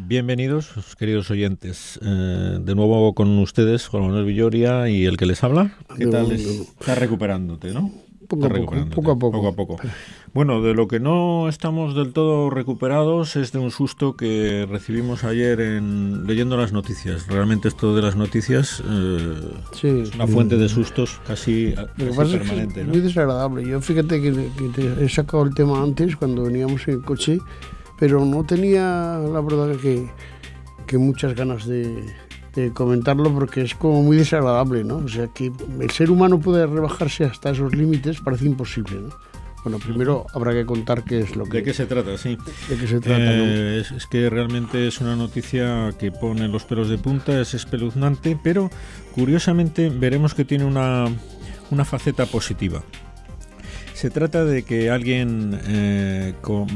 Bienvenidos, queridos oyentes. De nuevo con ustedes, Juan Manuel Villoria y el que les habla. ¿Qué tal? Estás recuperándote, ¿no? Poco a poco. Bueno, de lo que no estamos del todo recuperados es de un susto que recibimos ayer leyendo las noticias. Realmente esto de las noticias es una fuente de sustos casi permanente, es ¿no? muy desagradable. Yo fíjate que te he sacado el tema antes cuando veníamos en el coche, pero no tenía la verdad que muchas ganas de comentarlo porque es como muy desagradable, ¿no? O sea, que el ser humano puede rebajarse hasta esos límites parece imposible, ¿no? Bueno, primero habrá que contar qué es lo que... ¿De qué se trata? Sí. ¿De qué se trata? ¿No? Es que realmente es una noticia que pone los pelos de punta, es espeluznante, pero curiosamente veremos que tiene una faceta positiva. Se trata de que alguien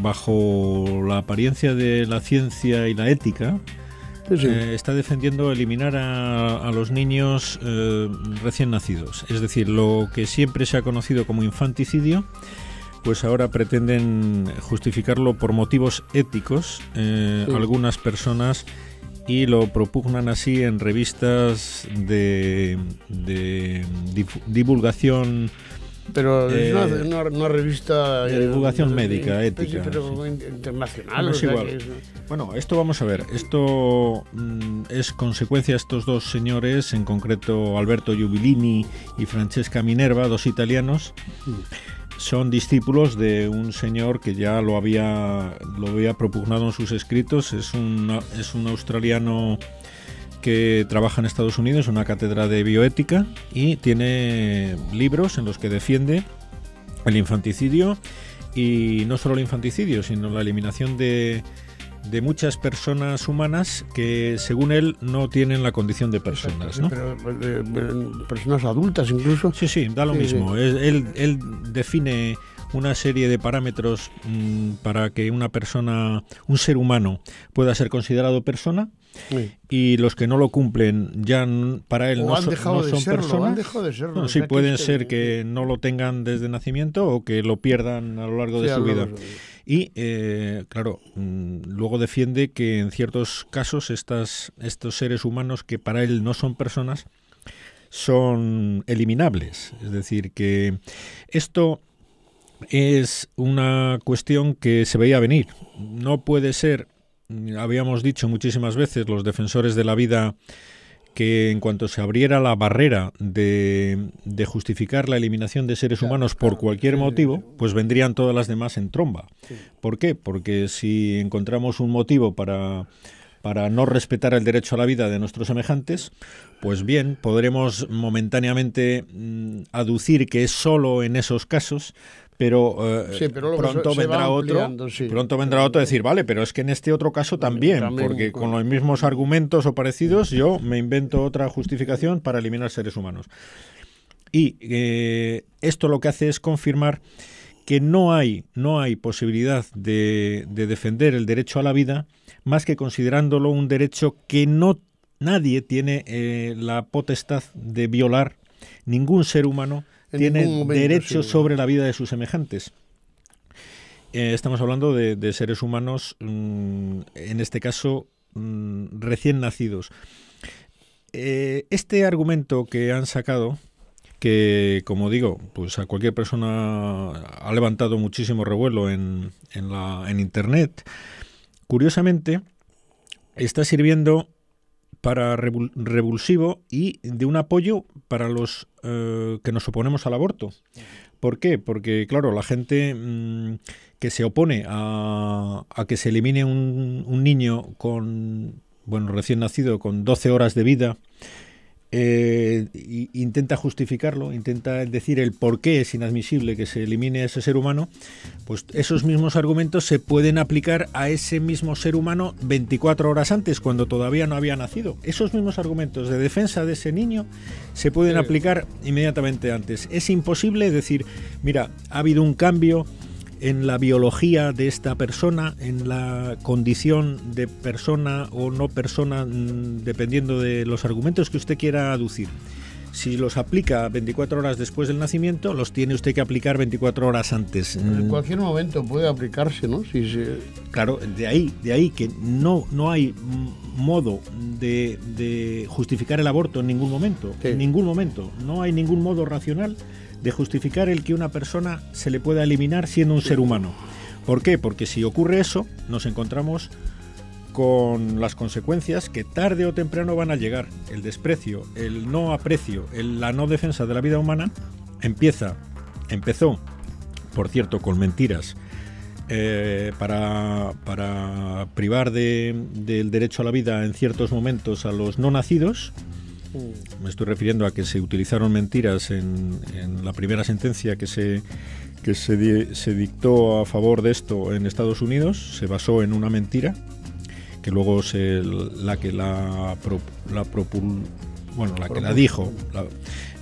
bajo la apariencia de la ciencia y la ética está defendiendo eliminar a los niños recién nacidos. Es decir, lo que siempre se ha conocido como infanticidio, pues ahora pretenden justificarlo por motivos éticos algunas personas y lo propugnan así en revistas de divulgación. Pero es una revista de divulgación médica, ética. Pero internacional. No es igual. Bueno, esto vamos a ver. Esto es consecuencia de estos dos señores, en concreto Alberto Giubilini y Francesca Minerva, dos italianos. Son discípulos de un señor que ya lo había propugnado en sus escritos. Es un australiano que trabaja en Estados Unidos, una cátedra de bioética, y tiene libros en los que defiende el infanticidio, y no solo el infanticidio, sino la eliminación de muchas personas humanas que, según él, no tienen la condición de personas, ¿no? Pero personas adultas incluso. Sí, da lo mismo. Él define una serie de parámetros para que una persona, un ser humano, pueda ser considerado persona. Sí. Y los que no lo cumplen ya para él no son personas. Han dejado de serlo. No, sí, pueden ser que no lo tengan desde nacimiento o que lo pierdan a lo largo de su vida. Y claro, luego defiende que en ciertos casos estos seres humanos que para él no son personas son eliminables. Es decir, que esto es una cuestión que se veía venir. No puede ser. Habíamos dicho muchísimas veces los defensores de la vida que en cuanto se abriera la barrera de justificar la eliminación de seres humanos por cualquier motivo, pues vendrían todas las demás en tromba. ¿Por qué? Porque si encontramos un motivo para no respetar el derecho a la vida de nuestros semejantes, pues bien, podremos momentáneamente aducir que es solo en esos casos, pero pronto vendrá otro a decir, vale, pero es que en este otro caso también, porque con los mismos argumentos o parecidos yo me invento otra justificación para eliminar seres humanos. Y esto lo que hace es confirmar que no hay posibilidad de defender el derecho a la vida más que considerándolo un derecho que nadie tiene la potestad de violar. Ningún ser humano tiene derecho sobre la vida de sus semejantes. Estamos hablando de seres humanos, en este caso, recién nacidos. Este argumento que han sacado, que, como digo, pues a cualquier persona ha levantado muchísimo revuelo en Internet, curiosamente está sirviendo para revulsivo y de un apoyo para los que nos oponemos al aborto. ¿Por qué? Porque, claro, la gente que se opone a que se elimine un niño recién nacido con 12 horas de vida, intenta justificarlo, intenta decir el por qué es inadmisible que se elimine a ese ser humano, pues esos mismos argumentos se pueden aplicar a ese mismo ser humano 24 horas antes, cuando todavía no había nacido. Esos mismos argumentos de defensa de ese niño se pueden aplicar inmediatamente antes. Es imposible decir, mira, ha habido un cambio en la biología de esta persona, en la condición de persona o no persona, dependiendo de los argumentos que usted quiera aducir. si los aplica 24 horas después del nacimiento, los tiene usted que aplicar 24 horas antes. En cualquier momento puede aplicarse, ¿no? Claro, de ahí que no hay modo de justificar el aborto en ningún momento. Sí. En ningún momento. No hay ningún modo racional de justificar el que una persona se le pueda eliminar siendo un ser humano. ¿Por qué? Porque si ocurre eso, nos encontramos con las consecuencias que tarde o temprano van a llegar. El desprecio, el no aprecio, la no defensa de la vida humana empezó, por cierto, con mentiras para privar del derecho a la vida en ciertos momentos a los no nacidos. Me estoy refiriendo a que se utilizaron mentiras en la primera sentencia que se dictó a favor de esto en Estados Unidos. Se basó en una mentira que luego la que la dijo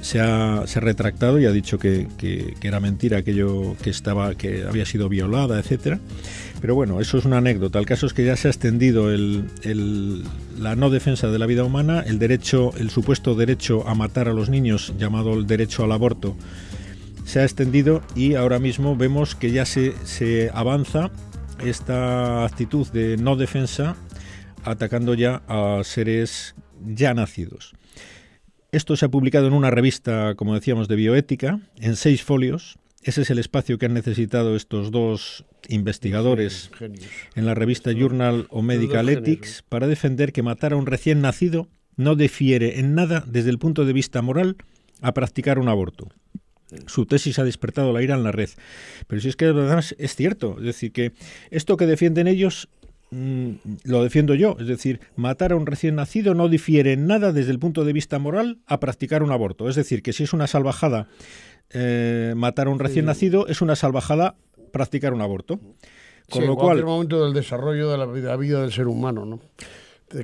se ha retractado y ha dicho que era mentira aquello que había sido violada, etcétera. Pero bueno, eso es una anécdota. El caso es que ya se ha extendido la no defensa de la vida humana, el supuesto derecho a matar a los niños, llamado el derecho al aborto, se ha extendido y ahora mismo vemos que ya se avanza esta actitud de no defensa, atacando ya a seres ya nacidos. Esto se ha publicado en una revista, como decíamos, de bioética, en 6 folios. Ese es el espacio que han necesitado estos dos investigadores en la revista Journal of Medical Ethics para defender que matar a un recién nacido no difiere en nada desde el punto de vista moral a practicar un aborto. Su tesis ha despertado la ira en la red. Pero si es que además es cierto, es decir, que esto que defienden ellos lo defiendo yo, es decir, matar a un recién nacido no difiere en nada desde el punto de vista moral a practicar un aborto. Es decir, que si es una salvajada matar a un recién nacido, es una salvajada practicar un aborto. Con lo cual, en cualquier momento del desarrollo de la vida del ser humano, ¿no?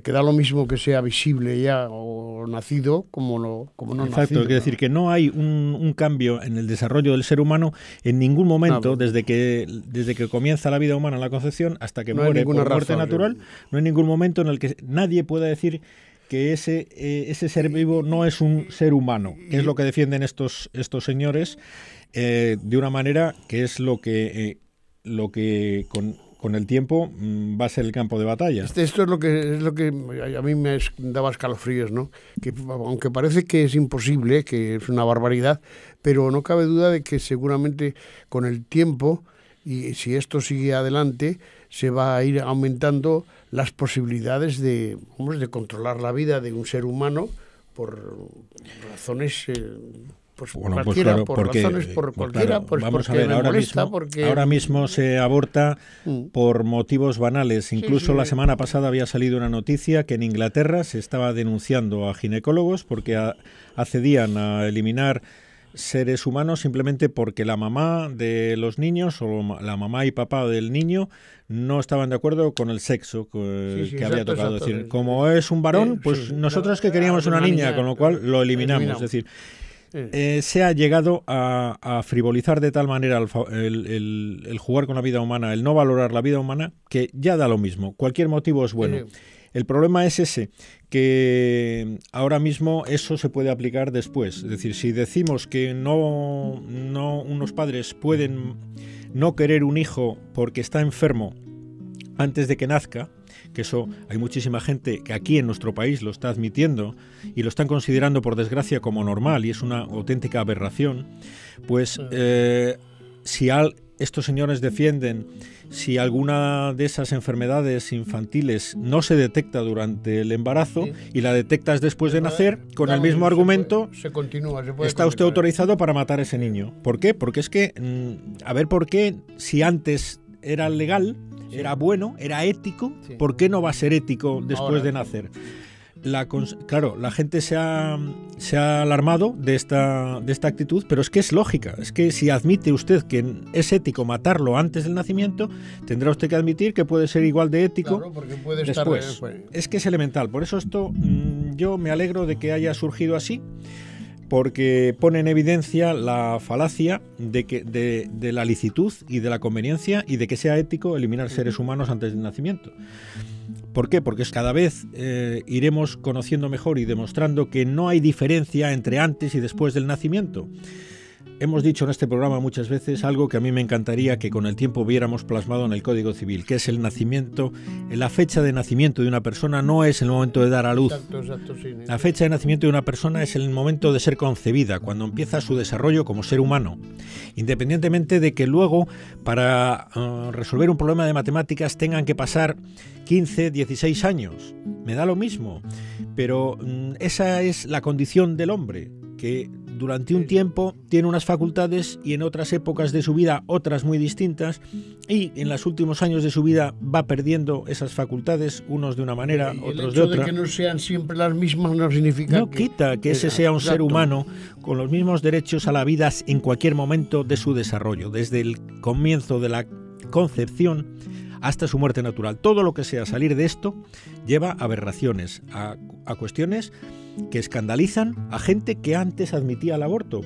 Que da lo mismo que sea visible ya o nacido como no nacido. Exacto, es decir, que no hay un cambio en el desarrollo del ser humano en ningún momento, desde que comienza la vida humana en la concepción hasta que muere por muerte natural. No hay ningún momento en el que nadie pueda decir que ese ser vivo no es un ser humano, que es lo que defienden estos señores, de una manera que es lo que con el tiempo va a ser el campo de batalla. Esto es lo que a mí me daba escalofríos, ¿no? Que aunque parece que es imposible, que es una barbaridad, pero no cabe duda de que seguramente con el tiempo, y si esto sigue adelante, se va a ir aumentando las posibilidades de controlar la vida de un ser humano por razones... ahora mismo se aborta por motivos banales. Incluso la semana pasada había salido una noticia que en Inglaterra se estaba denunciando a ginecólogos porque accedían a eliminar seres humanos simplemente porque la mamá de los niños o la mamá y papá del niño no estaban de acuerdo con el sexo que había tocado. Es decir, como es un varón, pues nosotros que queríamos una niña, con lo cual lo eliminamos. Es decir, se ha llegado a frivolizar de tal manera el jugar con la vida humana, el no valorar la vida humana, que ya da lo mismo. Cualquier motivo es bueno. El problema es ese, que ahora mismo eso se puede aplicar después. Es decir, si decimos que no unos padres pueden no querer un hijo porque está enfermo antes de que nazca, que eso hay muchísima gente que aquí en nuestro país lo está admitiendo y lo están considerando por desgracia como normal y es una auténtica aberración, pues si estos señores defienden si alguna de esas enfermedades infantiles no se detecta durante el embarazo y la detectas después de nacer, con el mismo argumento está usted autorizado para matar a ese niño. ¿Por qué? Porque es que, a ver por qué, si antes era legal, era bueno, era ético, ¿por qué no va a ser ético después de nacer? Claro, la gente se ha alarmado de esta actitud, pero es que es lógica. Es que si admite usted que es ético matarlo antes del nacimiento, tendrá usted que admitir que puede ser igual de ético después. Es que es elemental. Por eso esto yo me alegro de que haya surgido así. porque pone en evidencia la falacia de la licitud y de la conveniencia y de que sea ético eliminar seres humanos antes del nacimiento. ¿Por qué? Porque cada vez iremos conociendo mejor y demostrando que no hay diferencia entre antes y después del nacimiento. Hemos dicho en este programa muchas veces algo que a mí me encantaría que con el tiempo viéramos plasmado en el Código Civil, que es el nacimiento. La fecha de nacimiento de una persona no es el momento de dar a luz. Exacto, sí. La fecha de nacimiento de una persona es el momento de ser concebida, cuando empieza su desarrollo como ser humano. Independientemente de que luego, para resolver un problema de matemáticas, tengan que pasar 15, 16 años. Me da lo mismo. Pero esa es la condición del hombre, que durante un tiempo tiene unas facultades y en otras épocas de su vida otras muy distintas, y en los últimos años de su vida va perdiendo esas facultades, unos de una manera, otros de otra. El hecho de que no sean siempre las mismas no significa no quita que ese sea un ser humano con los mismos derechos a la vida en cualquier momento de su desarrollo, desde el comienzo de la concepción hasta su muerte natural. Todo lo que sea salir de esto lleva a aberraciones, a cuestiones que escandalizan a gente que antes admitía el aborto,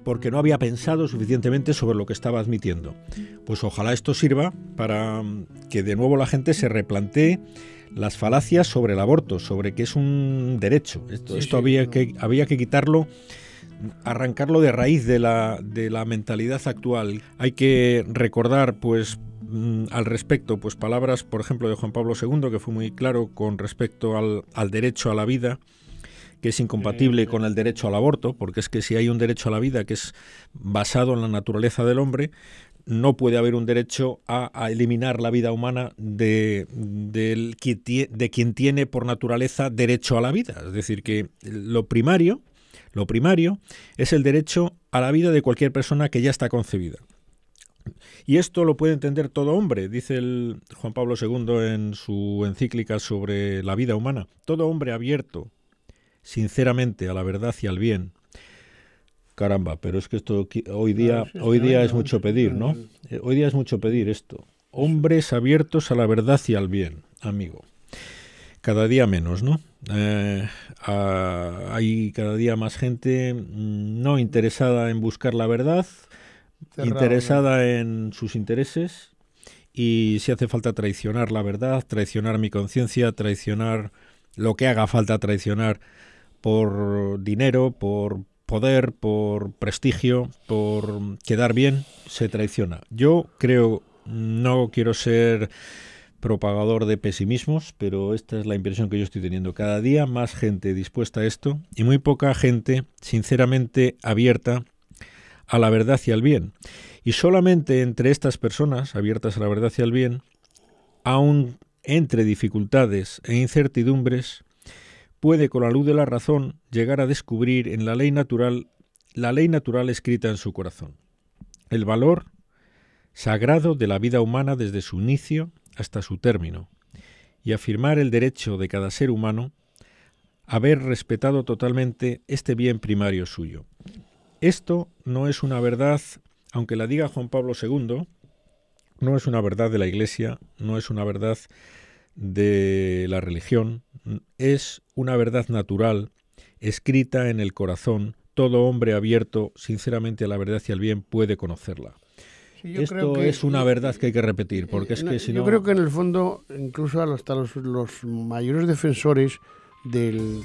porque no había pensado suficientemente sobre lo que estaba admitiendo. Pues ojalá esto sirva para que de nuevo la gente se replantee las falacias sobre el aborto, sobre que es un derecho. Esto había que quitarlo, arrancarlo de raíz de la mentalidad actual. Hay que recordar, pues, al respecto, pues palabras, por ejemplo, de Juan Pablo II, que fue muy claro con respecto al derecho a la vida, que es incompatible con el derecho al aborto, porque es que si hay un derecho a la vida que es basado en la naturaleza del hombre, no puede haber un derecho a eliminar la vida humana de quien tiene por naturaleza derecho a la vida. Es decir, que lo primario es el derecho a la vida de cualquier persona que ya está concebida. Y esto lo puede entender todo hombre, dice el Juan Pablo II en su encíclica sobre la vida humana. Todo hombre abierto sinceramente a la verdad y al bien. Caramba, pero es que esto hoy día es mucho pedir, ¿no? Hoy día es mucho pedir esto. Hombres abiertos a la verdad y al bien, amigo. Cada día menos, ¿no? Hay cada día más gente no interesada en buscar la verdad, interesada en sus intereses, y si hace falta traicionar la verdad, traicionar mi conciencia, traicionar lo que haga falta traicionar por dinero, por poder, por prestigio, por quedar bien, se traiciona. Yo creo, no quiero ser propagador de pesimismos, pero esta es la impresión que yo estoy teniendo. Cada día más gente dispuesta a esto y muy poca gente sinceramente abierta a la verdad y al bien. Y solamente entre estas personas abiertas a la verdad y al bien, aun entre dificultades e incertidumbres, puede con la luz de la razón llegar a descubrir en la ley natural escrita en su corazón, el valor sagrado de la vida humana desde su inicio hasta su término, y afirmar el derecho de cada ser humano a haber respetado totalmente este bien primario suyo. Esto no es una verdad, aunque la diga Juan Pablo II, no es una verdad de la Iglesia, no es una verdad de la religión, es una verdad natural, escrita en el corazón. Todo hombre abierto sinceramente a la verdad y al bien puede conocerla. Sí, esto es una verdad que hay que repetir, porque es que si no... Yo creo que en el fondo, incluso hasta los mayores defensores del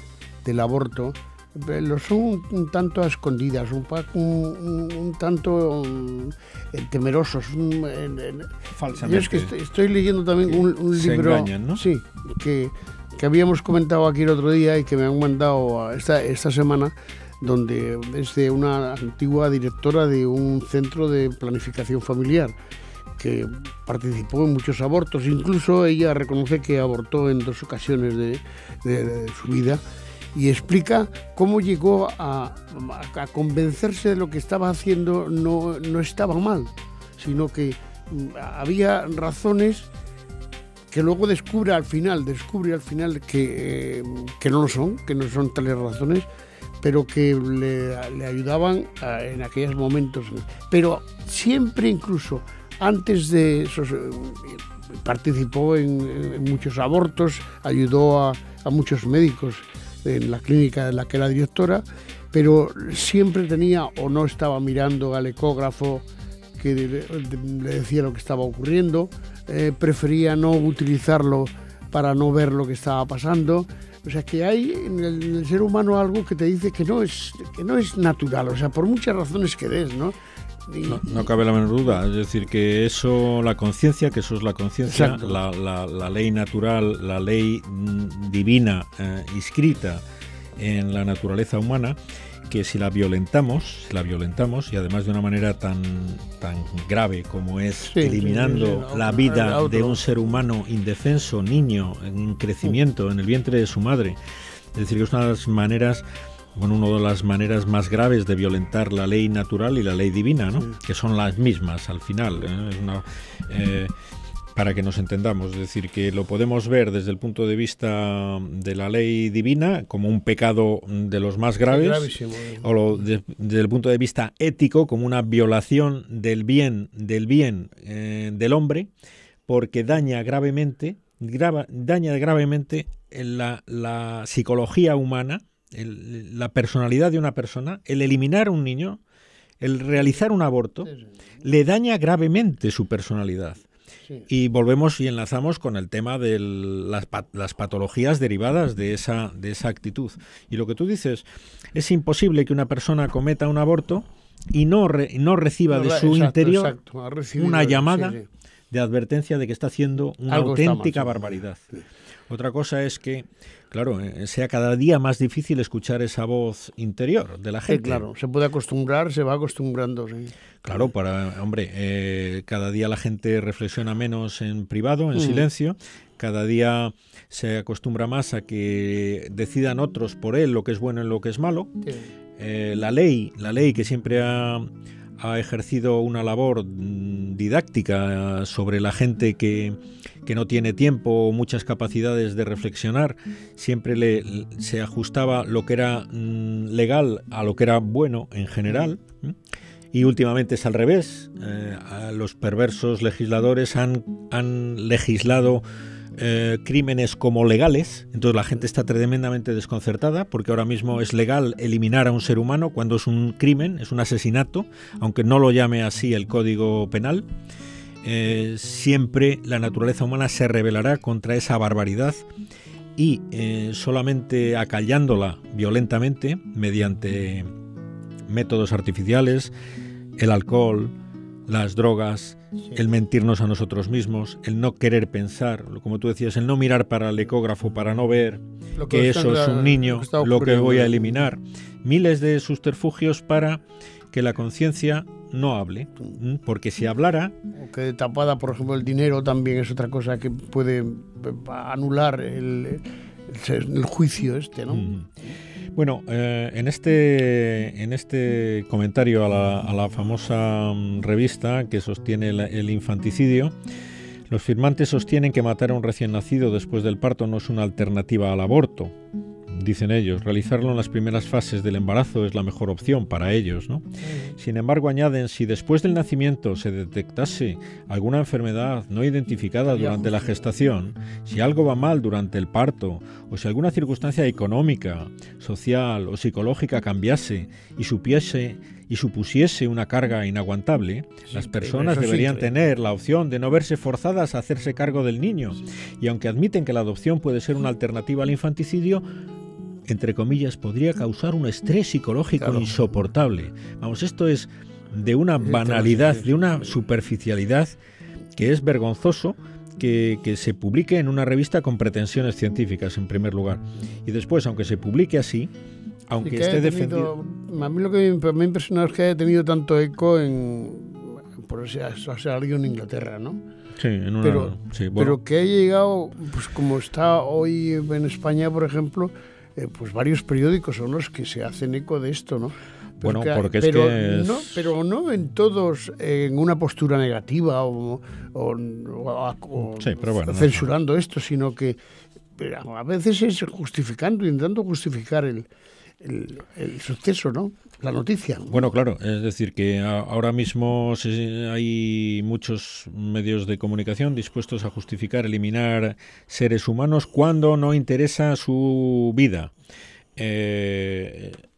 aborto, lo son un tanto a escondidas, un tanto temerosos. Falsamente. Yo es que estoy leyendo también un libro, engañan, ¿no? Sí, que habíamos comentado aquí el otro día y que me han mandado esta semana, donde es de una antigua directora de un centro de planificación familiar que participó en muchos abortos. Incluso ella reconoce que abortó en 2 ocasiones de su vida, y explica cómo llegó a convencerse de lo que estaba haciendo no estaba mal, sino que había razones que luego descubre al final que no lo son, que no son tales razones, pero que le ayudaban en aquellos momentos. Pero siempre, incluso antes de eso, participó en muchos abortos, ayudó a muchos médicos en la clínica de la que era directora, pero siempre tenía o no estaba mirando al ecógrafo que le decía lo que estaba ocurriendo, prefería no utilizarlo para no ver lo que estaba pasando. O sea, que hay en el ser humano algo que te dice que no es natural, o sea, por muchas razones que des, ¿no? No cabe la menor duda, es decir, que eso, la conciencia, que eso es la conciencia, la ley natural, la ley divina inscrita en la naturaleza humana, que si la violentamos, y además de una manera tan grave como es eliminando la vida de un ser humano indefenso, niño, en crecimiento, en el vientre de su madre, es decir, que es una de las maneras, una de las maneras más graves de violentar la ley natural y la ley divina, ¿no? Que son las mismas al final, para que nos entendamos, es decir, que lo podemos ver desde el punto de vista de la ley divina como un pecado de los más graves, o desde el punto de vista ético como una violación del bien del hombre, porque daña gravemente la psicología humana, la personalidad de una persona. El eliminar a un niño, el realizar un aborto, le daña gravemente su personalidad. Sí. Y volvemos y enlazamos con el tema de las patologías derivadas de esa actitud. Y lo que tú dices, es imposible que una persona cometa un aborto y no reciba de su interior una llamada de advertencia de que está haciendo una auténtica barbaridad. Sí. Otra cosa es que, claro, sea cada día más difícil escuchar esa voz interior de la gente. Sí, claro, se puede acostumbrar, se va acostumbrando. Sí. Claro, cada día la gente reflexiona menos en privado, en silencio, cada día se acostumbra más a que decidan otros por él lo que es bueno y lo que es malo. Sí. La ley que siempre ha ejercido una labor didáctica sobre la gente que no tiene tiempo o muchas capacidades de reflexionar, siempre se ajustaba lo que era legal a lo que era bueno en general. Y últimamente es al revés. Los perversos legisladores han legislado crímenes como legales, entonces la gente está tremendamente desconcertada porque ahora mismo es legal eliminar a un ser humano cuando es un crimen, es un asesinato, aunque no lo llame así el Código Penal. Siempre la naturaleza humana se rebelará contra esa barbaridad y solamente acallándola violentamente mediante métodos artificiales, el alcohol, las drogas, el mentirnos a nosotros mismos, el no querer pensar, como tú decías, el no mirar para el ecógrafo para no ver que eso es un niño, lo que voy a eliminar. Miles de subterfugios para que la conciencia no hable, porque si hablara... O que tapada, por ejemplo, el dinero también es otra cosa que puede anular el juicio ¿no? Bueno, en este comentario a la famosa revista que sostiene el infanticidio, los firmantes sostienen que matar a un recién nacido después del parto no es una alternativa al aborto. Dicen ellos, realizarlo en las primeras fases del embarazo es la mejor opción para ellos, ¿no? Sin embargo, añaden, si después del nacimiento se detectase alguna enfermedad no identificada durante la gestación, si algo va mal durante el parto, o si alguna circunstancia económica, social o psicológica cambiase y supusiese una carga inaguantable, las personas deberían tener la opción de no verse forzadas a hacerse cargo del niño. Y aunque admiten que la adopción puede ser una alternativa al infanticidio, entre comillas, podría causar un estrés psicológico insoportable. Vamos, esto es de una banalidad, de una superficialidad que es vergonzoso que se publique en una revista con pretensiones científicas, en primer lugar. Y después, aunque se publique así, aunque esté defendido... A mí lo que me ha impresionado es que haya tenido tanto eco por salido en Inglaterra, ¿no? Sí, pero que haya llegado, pues como está hoy en España, por ejemplo, pues varios periódicos son los que se hacen eco de esto, ¿no? Pero no en todos en una postura negativa o censurando esto, sino que a veces es intentando justificar el suceso, ¿no? La noticia. Bueno, claro, es decir, que ahora mismo hay muchos medios de comunicación dispuestos a justificar eliminar seres humanos cuando no interesa su vida.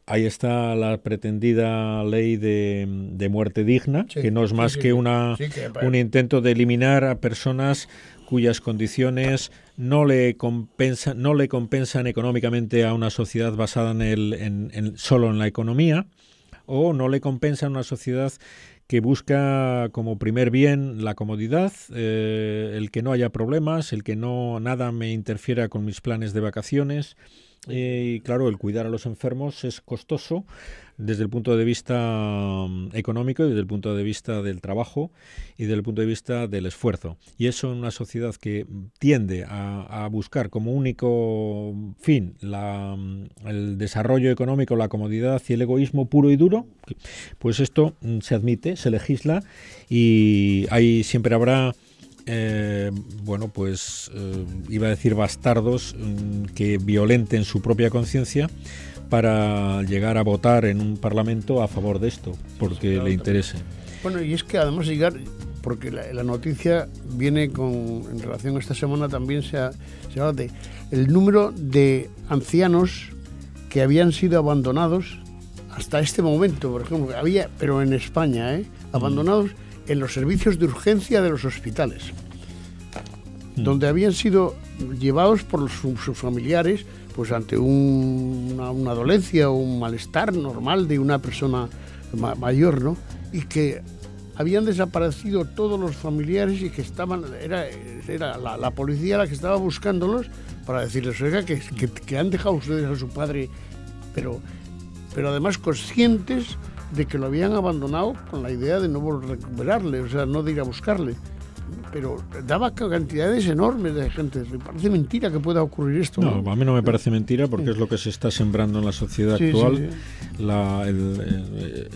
ahí está la pretendida ley de muerte digna, que no es más que un intento de eliminar a personas cuyas condiciones no le compensan económicamente a una sociedad basada solo en la economía, o no le compensa a una sociedad que busca como primer bien la comodidad, el que no haya problemas, el que nada me interfiera con mis planes de vacaciones. Y claro, el cuidar a los enfermos es costoso desde el punto de vista económico, desde el punto de vista del trabajo y desde el punto de vista del esfuerzo. Y eso en una sociedad que tiende a buscar como único fin el desarrollo económico, la comodidad y el egoísmo puro y duro, pues esto se admite, se legisla, y ahí siempre habrá iba a decir bastardos que violenten su propia conciencia para llegar a votar en un parlamento a favor de esto, porque le interese. Bueno, y es que además porque la noticia viene en relación a esta semana, también se habla de el número de ancianos que habían sido abandonados hasta este momento, por ejemplo, pero en España, abandonados en los servicios de urgencia de los hospitales, donde habían sido llevados por sus familiares, pues ante una dolencia o un malestar normal de una persona mayor, ¿no? Y que habían desaparecido todos los familiares y que era la policía la que estaba buscándolos para decirles, oiga, que han dejado ustedes a su padre, pero además conscientes de que lo habían abandonado con la idea de no volver a recuperarle, o sea, no de ir a buscarle. Pero daba cantidades enormes de gente. Me parece mentira que pueda ocurrir esto. No, a mí no me parece mentira, porque es lo que se está sembrando en la sociedad actual. Sí.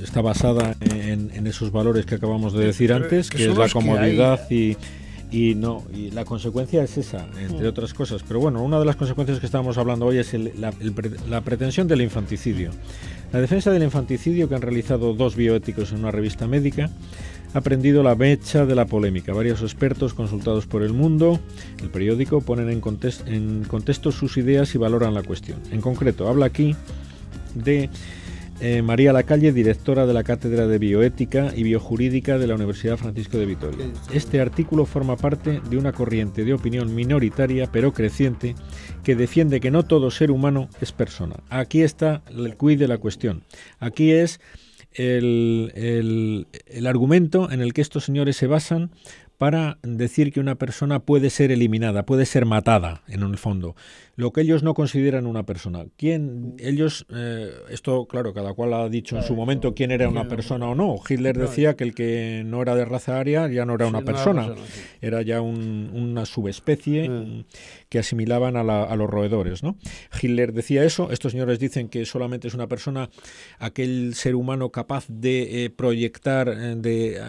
Está basada en esos valores que acabamos de decir antes, que es la comodidad y la consecuencia es esa, entre otras cosas. Pero bueno, una de las consecuencias que estábamos hablando hoy es la pretensión del infanticidio. La defensa del infanticidio, que han realizado 2 bioéticos en una revista médica, ha prendido la mecha de la polémica. Varios expertos consultados por El Mundo, el periódico, ponen en contexto sus ideas y valoran la cuestión. En concreto, habla aquí de María Lacalle, directora de la Cátedra de Bioética y Biojurídica de la Universidad Francisco de Vitoria. Este artículo forma parte de una corriente de opinión minoritaria, pero creciente, que defiende que no todo ser humano es persona. Aquí está el quid de la cuestión. Aquí es el argumento en el que estos señores se basan para decir que una persona puede ser eliminada, puede ser matada, en el fondo. Lo que ellos no consideran una persona. Esto, claro, cada cual ha dicho en su momento quién era una persona o no. Hitler decía que el que no era de raza aria ya no era una persona, era ya una subespecie que asimilaban a los roedores, ¿no? Hitler decía eso. Estos señores dicen que solamente es una persona sí, ser humano capaz de proyectar, de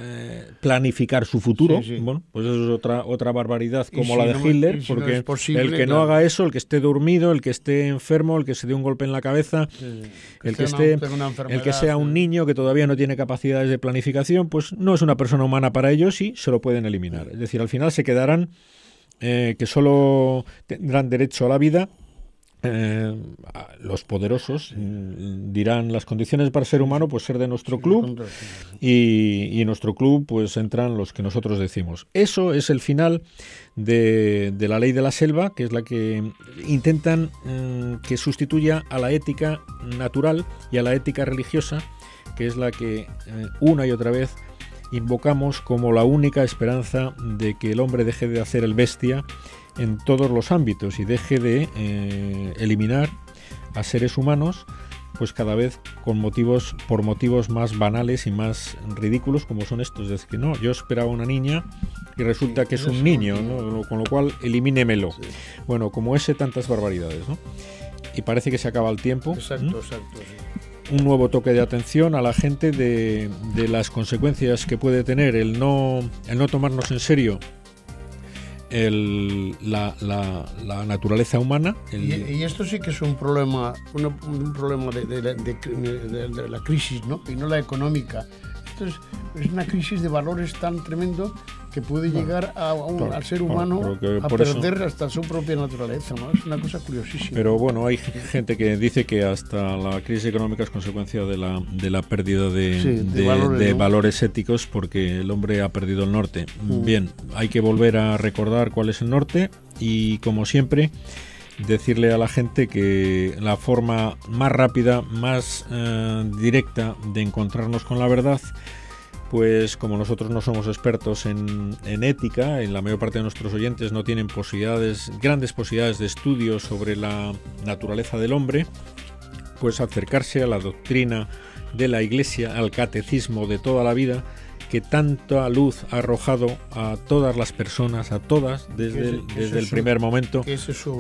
planificar su futuro. Sí. Bueno, pues eso es otra barbaridad como la de Hitler, porque el que no haga eso, el que esté dormido, el que esté enfermo, el que se dé un golpe en la cabeza, el que sea un niño que todavía no tiene capacidades de planificación, pues no es una persona humana para ellos y se lo pueden eliminar. Es decir, al final se quedarán que solo tendrán derecho a la vida. Los poderosos dirán las condiciones para ser humano, pues ser de nuestro club, y en nuestro club pues entran los que nosotros decimos. Eso es el final de la ley de la selva, que es la que intentan que sustituya a la ética natural y a la ética religiosa, que es la que una y otra vez invocamos como la única esperanza de que el hombre deje de hacer el bestia en todos los ámbitos y deje de eliminar a seres humanos, pues cada vez por motivos más banales y más ridículos, como son estos. Es que no, yo esperaba una niña y resulta que es un niño, ¿no? Con lo cual elimínemelo. Sí. Bueno, como tantas barbaridades, ¿no? Y parece que se acaba el tiempo. Exacto. Sí. Un nuevo toque de atención a la gente de las consecuencias que puede tener el no tomarnos en serio la naturaleza humana. Y esto sí que es un problema, un problema de la crisis, ¿no? Y no la económica. Esto es una crisis de valores tan tremendo que puede llegar al ser humano a perder hasta su propia naturaleza, ¿no? Es una cosa curiosísima. Pero bueno, hay gente que dice que hasta la crisis económica es consecuencia de la pérdida de valores éticos, porque el hombre ha perdido el norte. Bien, hay que volver a recordar cuál es el norte y, como siempre, decirle a la gente que la forma más rápida, más directa de encontrarnos con la verdad, pues como nosotros no somos expertos en ética, la mayor parte de nuestros oyentes no tienen grandes posibilidades de estudio sobre la naturaleza del hombre, pues acercarse a la doctrina de la Iglesia, al catecismo de toda la vida, que tanta luz ha arrojado a todas las personas, a todas, desde el primer momento,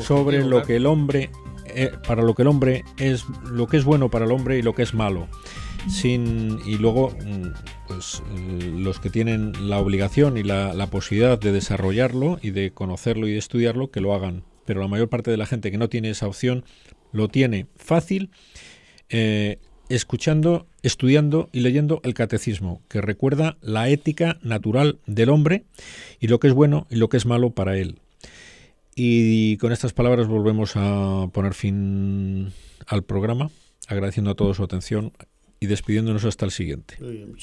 sobre lo que el hombre, para lo que el hombre es, lo que es bueno para el hombre y lo que es malo. Y luego pues los que tienen la obligación y la posibilidad de desarrollarlo y de conocerlo y de estudiarlo, que lo hagan. Pero la mayor parte de la gente que no tiene esa opción lo tiene fácil, escuchando, estudiando y leyendo el catecismo, que recuerda la ética natural del hombre y lo que es bueno y lo que es malo para él. Y con estas palabras volvemos a poner fin al programa, agradeciendo a todos su atención y despidiéndonos hasta el siguiente.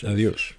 Adiós.